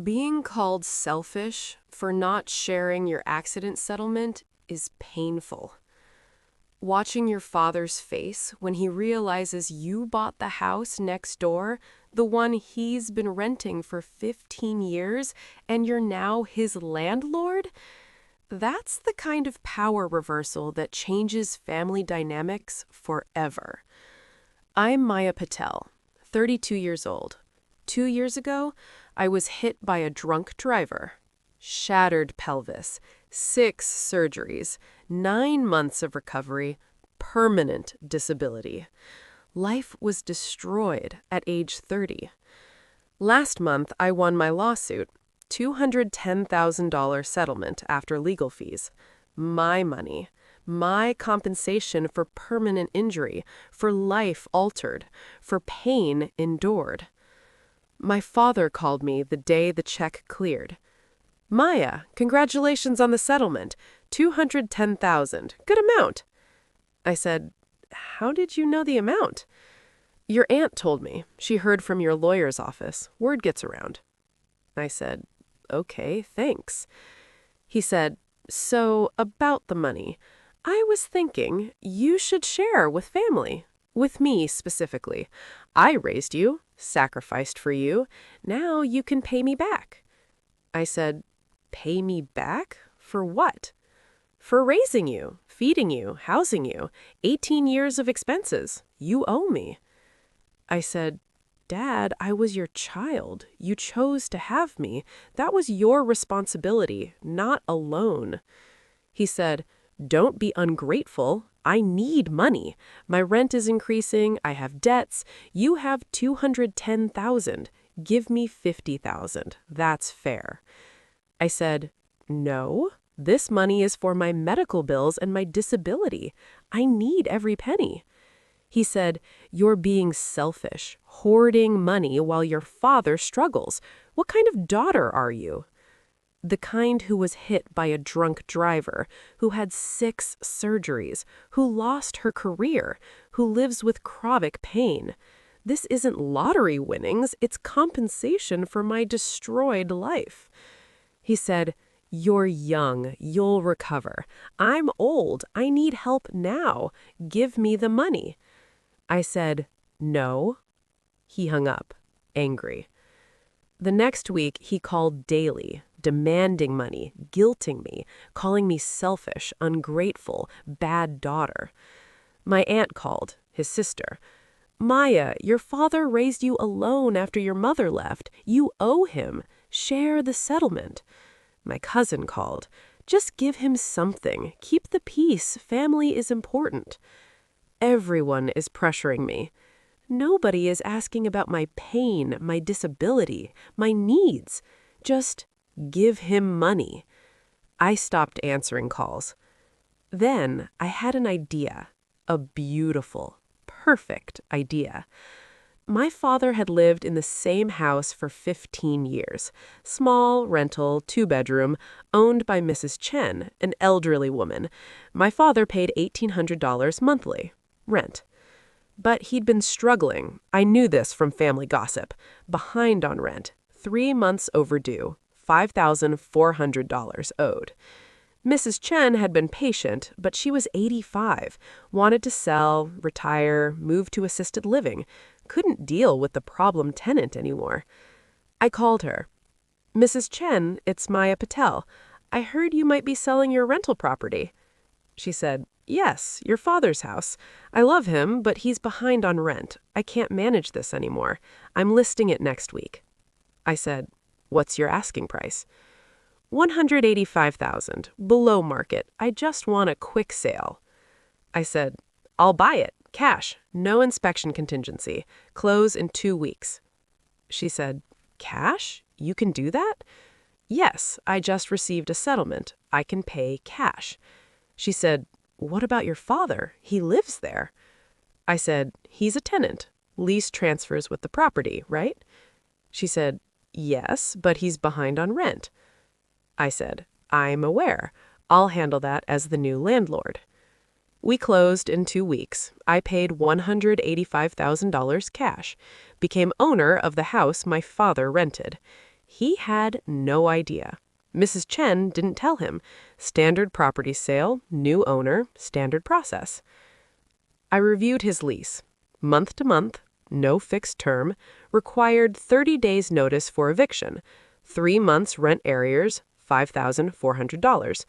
Being called selfish for not sharing your accident settlement is painful. Watching your father's face when he realizes you bought the house next door, the one he's been renting for 15 years, and you're now his landlord, that's the kind of power reversal that changes family dynamics forever. I'm Maya Patel, 32 years old. 2 years ago, I was hit by a drunk driver. Shattered pelvis, 6 surgeries, 9 months of recovery, permanent disability. Life was destroyed at age 30. Last month, I won my lawsuit, $210,000 settlement after legal fees. My money. My compensation for permanent injury, for life altered, for pain endured. My father called me the day the check cleared. Maya, congratulations on the settlement. $210,000. Good amount. I said, how did you know the amount? Your aunt told me. She heard from your lawyer's office. Word gets around. I said, okay, thanks. He said, so about the money. I was thinking you should share with family. With me specifically. I raised you, sacrificed for you. Now you can pay me back. I said, pay me back? For what? For raising you, feeding you, housing you. 18 years of expenses. You owe me. I said, Dad, I was your child. You chose to have me. That was your responsibility, not a loan. He said, don't be ungrateful. I need money. My rent is increasing. I have debts. You have $210,000. Give me $50,000. That's fair. I said, no, this money is for my medical bills and my disability. I need every penny. He said, you're being selfish, hoarding money while your father struggles. What kind of daughter are you? The kind who was hit by a drunk driver, who had 6 surgeries, who lost her career, who lives with chronic pain. This isn't lottery winnings, it's compensation for my destroyed life. He said, you're young, you'll recover. I'm old, I need help now. Give me the money. I said, no. He hung up, angry. The next week, he called daily, demanding money, guilting me, calling me selfish, ungrateful, bad daughter. My aunt called, his sister. Maya, your father raised you alone after your mother left. You owe him. Share the settlement. My cousin called. Just give him something. Keep the peace. Family is important. Everyone is pressuring me. Nobody is asking about my pain, my disability, my needs. Just give him money. I stopped answering calls. Then I had an idea, a beautiful, perfect idea. My father had lived in the same house for 15 years. Small, rental, 2-bedroom, owned by Mrs. Chen, an elderly woman. My father paid $1,800 monthly, rent. But he'd been struggling. I knew this from family gossip. Behind on rent, 3 months overdue, $5,400 owed. Mrs. Chen had been patient, but she was 85, wanted to sell, retire, move to assisted living, couldn't deal with the problem tenant anymore. I called her. Mrs. Chen, it's Maya Patel. I heard you might be selling your rental property. She said, yes, your father's house. I love him, but he's behind on rent. I can't manage this anymore. I'm listing it next week. I said, what's your asking price? $185,000, below market. I just want a quick sale. I said, I'll buy it, cash, no inspection contingency. Close in 2 weeks. She said, cash? You can do that? Yes, I just received a settlement. I can pay cash. She said, what about your father? He lives there. I said, he's a tenant. Lease transfers with the property, right? She said, yes, but he's behind on rent. I said, I'm aware. I'll handle that as the new landlord. We closed in 2 weeks. I paid $185,000 cash, became owner of the house my father rented. He had no idea. Mrs. Chen didn't tell him. Standard property sale, new owner, standard process. I reviewed his lease. Month to month, no fixed term, required 30 days notice for eviction, 3 months rent arrears, $5,400.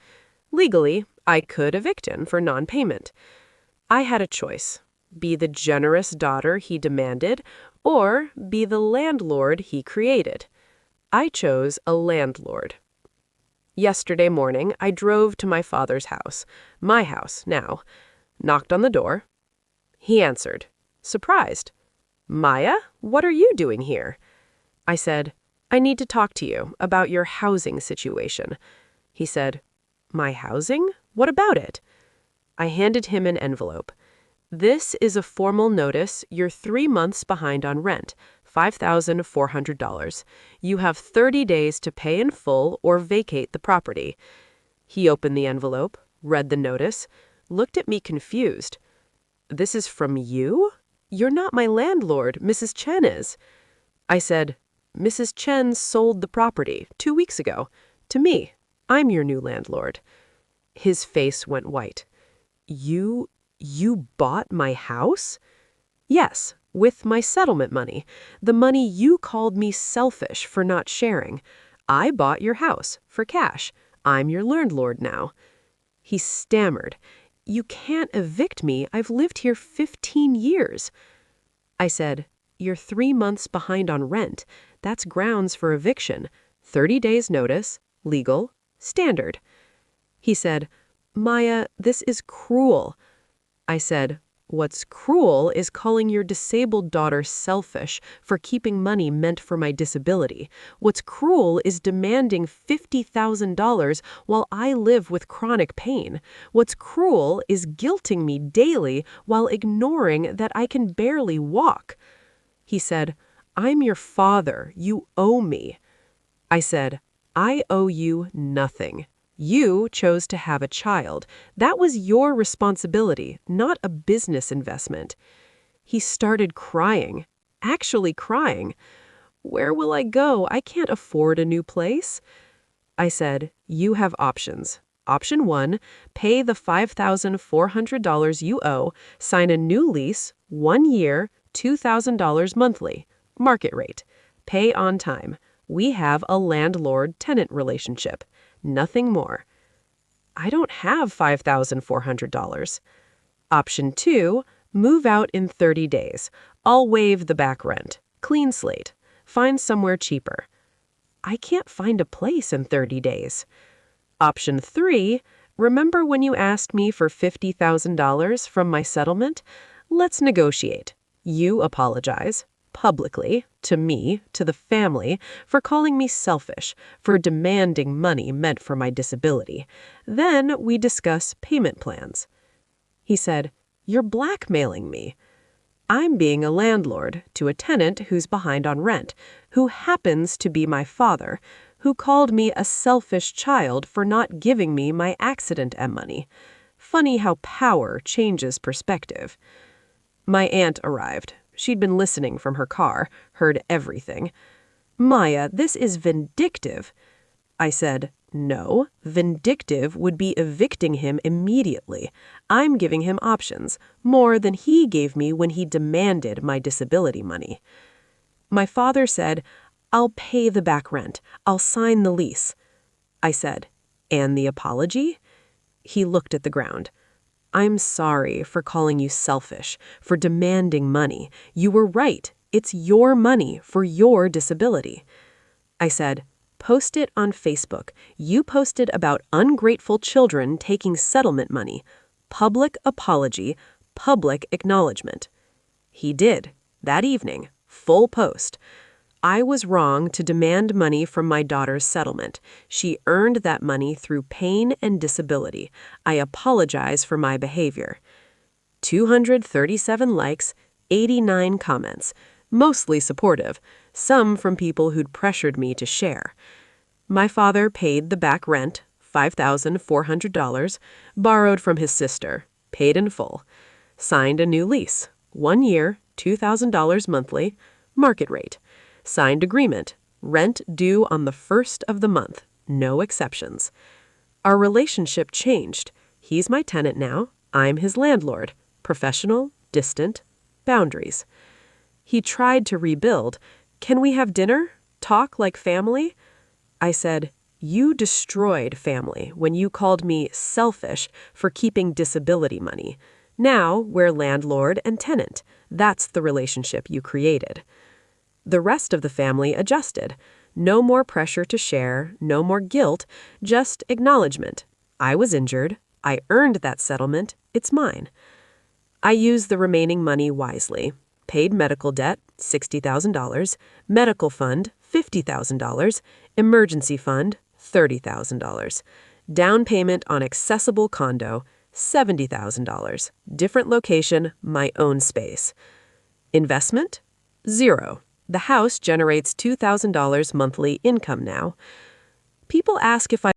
Legally, I could evict him for non-payment. I had a choice: be the generous daughter he demanded, or be the landlord he created. I chose a landlord. Yesterday morning, I drove to my father's house, my house now, knocked on the door. He answered, surprised. "Maya, what are you doing here?" I said, "I need to talk to you about your housing situation." He said, "My housing? What about it?" I handed him an envelope. "This is a formal notice you're 3 months behind on rent, $5,400. You have 30 days to pay in full or vacate the property." He opened the envelope, read the notice, looked at me confused. "This is from you? You're not my landlord, Mrs. Chen is." I said, "Mrs. Chen sold the property 2 weeks ago to me. I'm your new landlord." His face went white. You bought my house?" "Yes, with my settlement money, the money you called me selfish for not sharing. I bought your house for cash. I'm your landlord now." He stammered, "You can't evict me. I've lived here 15 years. I said, "You're 3 months behind on rent. That's grounds for eviction. 30 days notice, legal, standard." He said, "Maya, this is cruel." I said, "What's cruel is calling your disabled daughter selfish for keeping money meant for my disability. What's cruel is demanding $50,000 while I live with chronic pain. What's cruel is guilting me daily while ignoring that I can barely walk." He said, "I'm your father. You owe me." I said, "I owe you nothing. You chose to have a child. That was your responsibility, not a business investment." He started crying, actually crying. "Where will I go? I can't afford a new place." I said, "You have options. Option 1, pay the $5,400 you owe, sign a new lease, 1 year, $2,000 monthly, market rate. Pay on time. We have a landlord-tenant relationship. Nothing more." I don't have $5,400. Option 2, move out in 30 days. I'll waive the back rent. Clean slate. Find somewhere cheaper. I can't find a place in 30 days. Option 3, remember when you asked me for $50,000 from my settlement? Let's negotiate. You apologize. Publicly, to me, to the family, for calling me selfish, for demanding money meant for my disability. Then we discuss payment plans. He said, "You're blackmailing me." I'm being a landlord to a tenant who's behind on rent, who happens to be my father, who called me a selfish child for not giving me my accident money. Funny how power changes perspective. My aunt arrived. She'd been listening from her car, heard everything. "Maya, this is vindictive." I said, "No, vindictive would be evicting him immediately. I'm giving him options, more than he gave me when he demanded my disability money." My father said, "I'll pay the back rent. I'll sign the lease." I said, "And the apology?" He looked at the ground. "I'm sorry for calling you selfish, for demanding money. You were right. It's your money for your disability." I said, "Post it on Facebook. You posted about ungrateful children taking settlement money. Public apology, public acknowledgement." He did. That evening, full post. I was wrong to demand money from my daughter's settlement. She earned that money through pain and disability. I apologize for my behavior. 237 likes, 89 comments, mostly supportive, some from people who'd pressured me to share. My father paid the back rent, $5,400, borrowed from his sister, paid in full, signed a new lease, 1 year, $2,000 monthly, market rate. Signed agreement, Rent due on the first of the month. No exceptions. Our relationship changed. He's my tenant now. I'm his landlord. Professional, distant, boundaries. He tried to rebuild. Can we have dinner? Talk like family? I said, you destroyed family when you called me selfish for keeping disability money. Now we're landlord and tenant. That's the relationship you created. The rest of the family adjusted. No more pressure to share, no more guilt, just acknowledgement. I was injured. I earned that settlement. It's mine. I used the remaining money wisely. Paid medical debt, $60,000, medical fund, $50,000, emergency fund, $30,000. Down payment on accessible condo, $70,000. Different location, my own space. Investment? Zero. The house generates $2,000 monthly income now. People ask if I